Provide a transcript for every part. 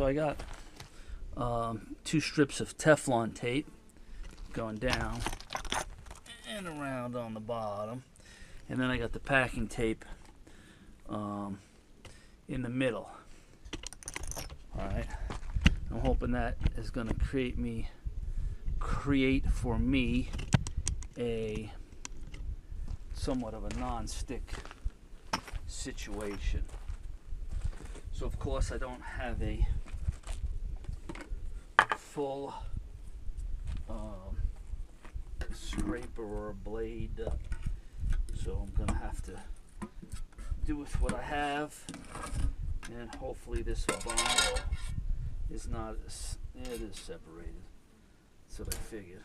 I got 2 strips of Teflon tape going down and around on the bottom, and then I got the packing tape in the middle. Alright, I'm hoping that is going to create for me a somewhat of a non-stick situation. So of course I don't have a full scraper or a blade, so I'm gonna have to do with what I have, and hopefully this Bondo is not it is separated. That's what I figured.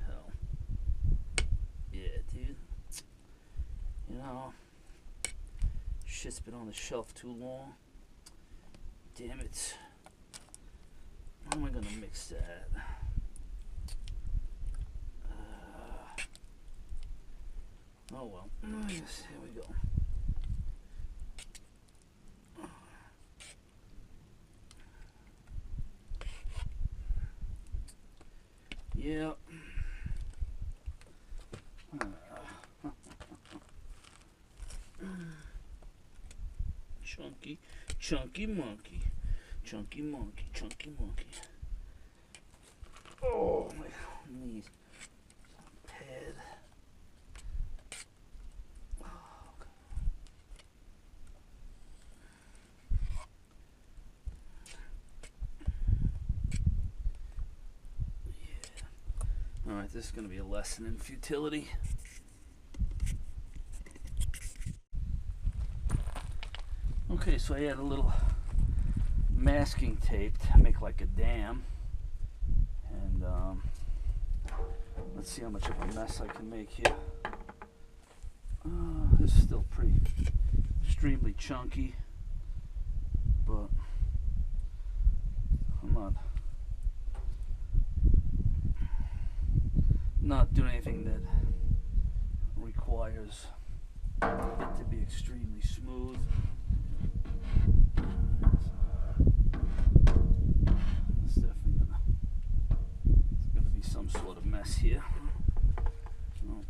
Hell. Yeah, dude. You know, shit's been on the shelf too long. Damn it. How am I gonna mix that? Oh well. Yes, here we go. Yep. Chunky monkey. Chunky monkey. Oh, my knees. Head. Oh, God. Yeah. Alright, this is going to be a lesson in futility. Okay, so I had a little masking tape to make like a dam, and let's see how much of a mess I can make here. This is still pretty extremely chunky, but I'm not doing anything that requires it to be extremely smooth. Some sort of mess here. Oh.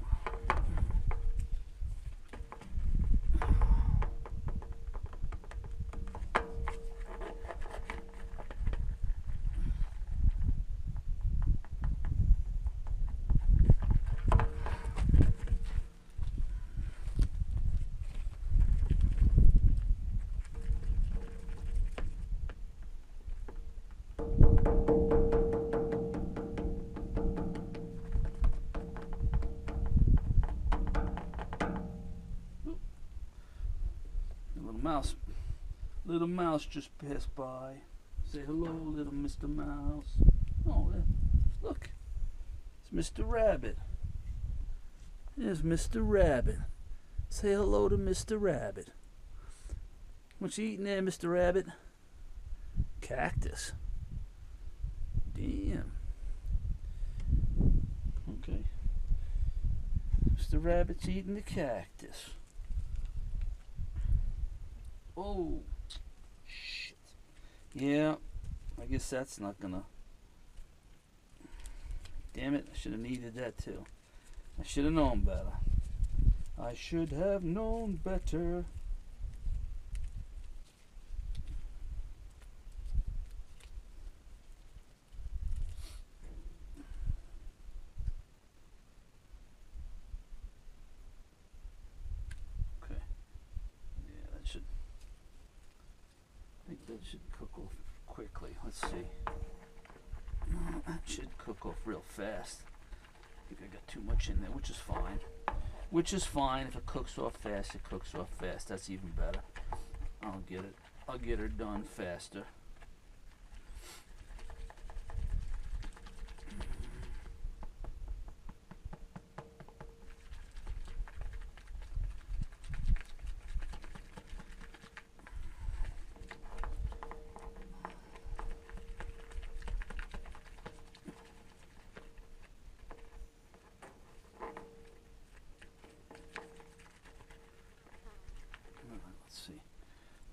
Little mouse just passed by. Say hello, little Mr. Mouse. Oh, look. It's Mr. Rabbit. There's Mr. Rabbit. Say hello to Mr. Rabbit. What you eating there, Mr. Rabbit? Cactus. Damn. Okay. Mr. Rabbit's eating the cactus. Oh. Shit. Yeah, I guess that's not gonna. Damn it, I should have needed that too. I should have known better. I should have known better. Okay. Yeah, that should. I think that should cook off quickly. Let's see. No, that should cook off real fast. I think I got too much in there, which is fine. Which is fine. If it cooks off fast, it cooks off fast. That's even better. I'll get it. I'll get her done faster.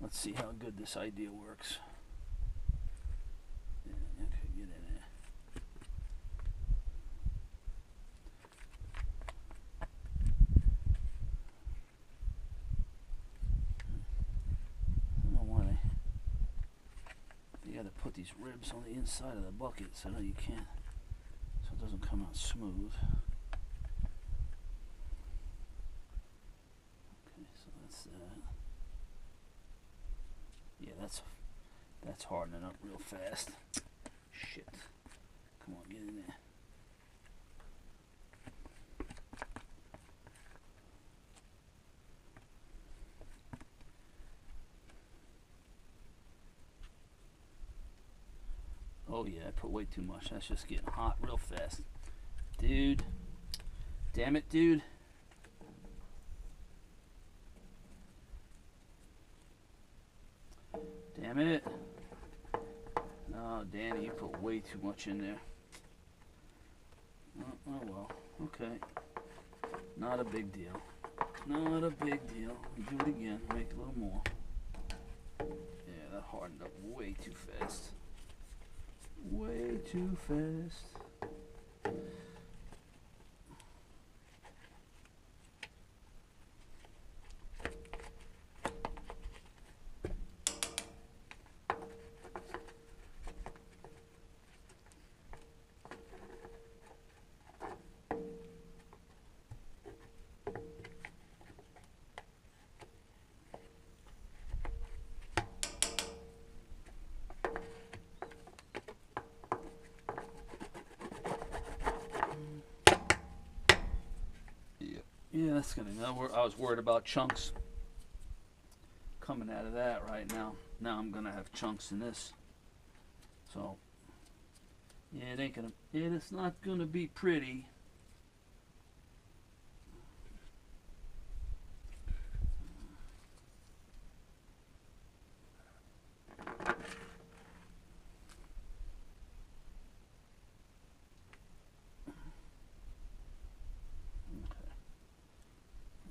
Let's see how good this idea works. Yeah, okay, get in there. I don't know why you gotta put these ribs on the inside of the bucket so that you can't, so it doesn't come out smooth. Okay, so that's that. Yeah, that's hardening up real fast. Shit. Come on, get in there. Oh yeah, I put way too much. That's just getting hot real fast. Dude. Damn it, dude. Damn it. Oh, Danny, you put way too much in there. Oh well. Okay. Not a big deal. Not a big deal. Do it again. Make a little more. Yeah, that hardened up way too fast. Way too fast. Yeah, that's gonna. I was worried about chunks coming out of that right now. Now I'm gonna have chunks in this. So yeah, it ain't gonna. It's not gonna be pretty.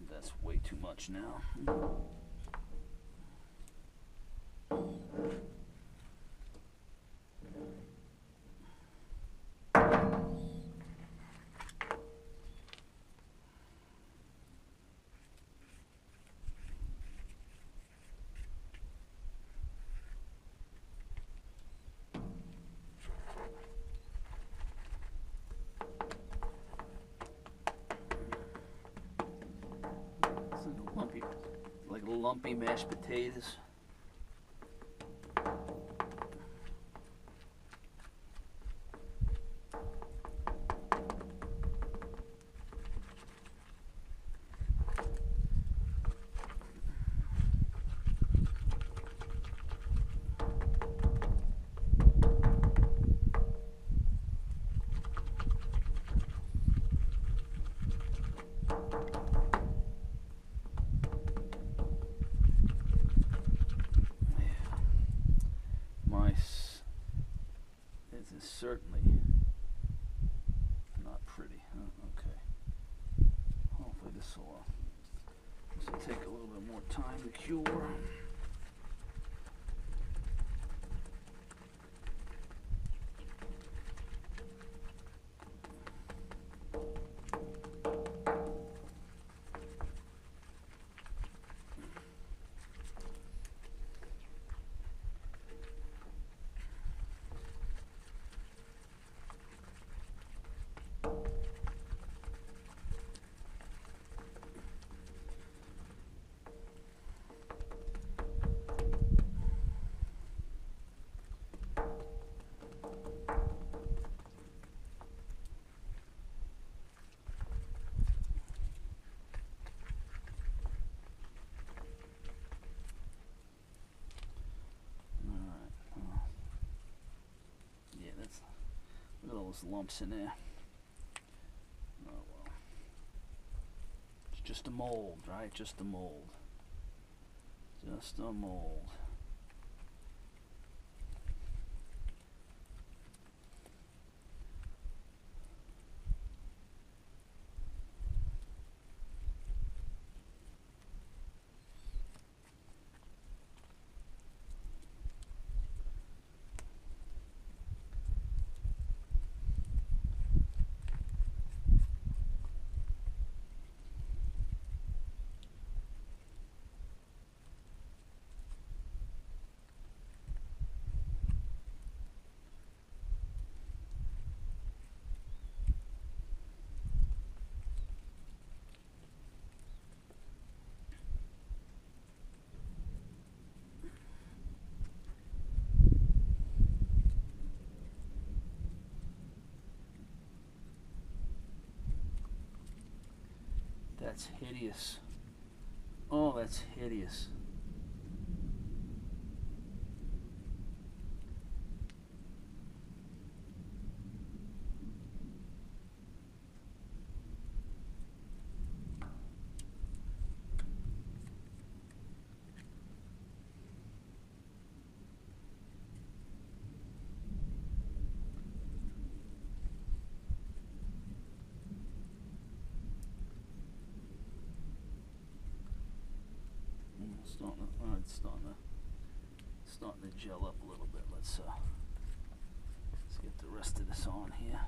That's way too much now. Like lumpy mashed potatoes. This is certainly not pretty. Okay. Hopefully this will take a little bit more time to cure. Look at all those lumps in there. Oh well. It's just a mold, right? Just a mold. Just a mold. that's hideous. Oh, that's hideous. It's starting to gel up a little bit. Let's get the rest of this on here.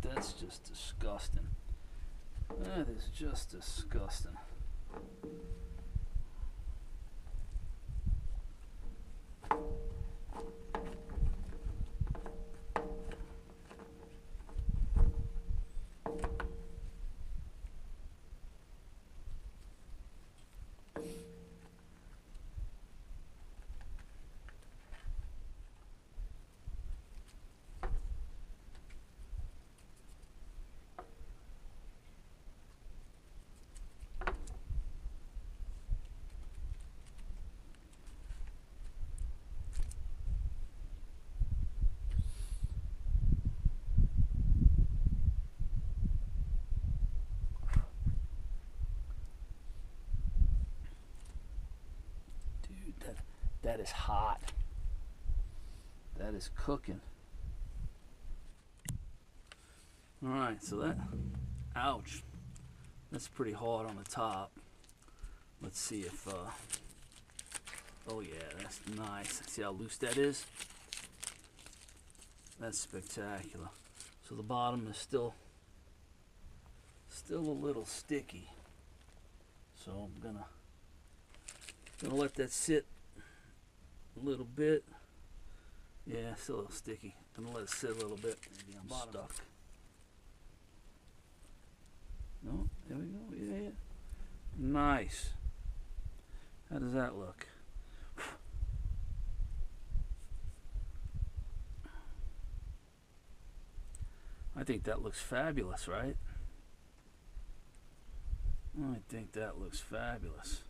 That's just disgusting. That is just disgusting. That is hot. That is cooking. Alright, so that, ouch, that's pretty hard on the top. Let's see if, oh yeah, that's nice. See how loose that is? That's spectacular. So the bottom is still a little sticky. So I'm gonna let that sit a little bit. Yeah, still a little sticky. I'm gonna let it sit a little bit. Maybe I'm stuck. No, there we go. Yeah. Nice. How does that look? I think that looks fabulous, right? I think that looks fabulous.